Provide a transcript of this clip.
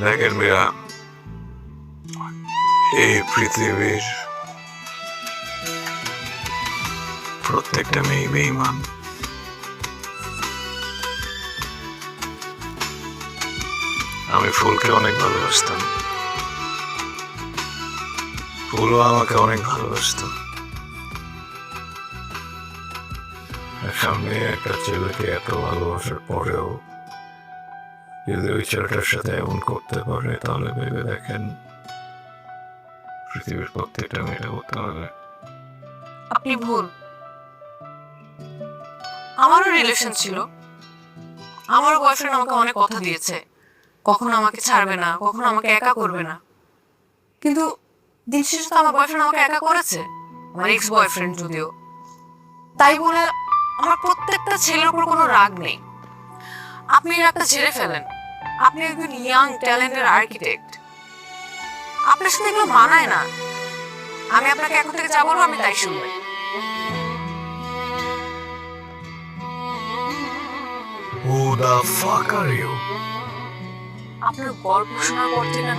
দেখেন মিয়া, এই পৃথিবীর প্রত্যেকটা মেয়ে বেঈমান। আমি ফুলকে অনেক ভালোবাসতাম, ফুলও আমাকে অনেক ভালোবাসতো। সামনে একটা ছেলেকে এত ভালোবাসার পরেও যদি ওই ছেলেটার সাথে এমন করতে পারে, তাহলে ভেবে দেখেন পৃথিবীর প্রত্যেকটা মেয়েটা করতে পারবে। আপনি ভুল। আমারও রিলেশন ছিল, আমারও বয়ফ্রেন্ড আমাকে অনেক কথা দিয়েছে, কখনো আমাকে ছাড়বে না, কখনো আমাকে একা করবে না। কিন্তু দিন শেষে তো আমার বয়ফ্রেন্ড আমাকে একা করেছে, আমার এক্স বয়ফ্রেন্ড যদিও। তাই বলে আমার প্রত্যেকটা ছেলের উপর কোনো রাগ নেই। আপনি রাগটা ঝেড়ে ফেলেন। আপনি একজন ইয়াং ট্যালেন্টেড আর্কিটেক্ট, আপনার সাথে এগুলো মানায় না। আমি আপনাকে এখন থেকে যা বলবো আপনি তাই শুনবেন। Who the fuck are you? আপনার গল্প শোনার পর থেকে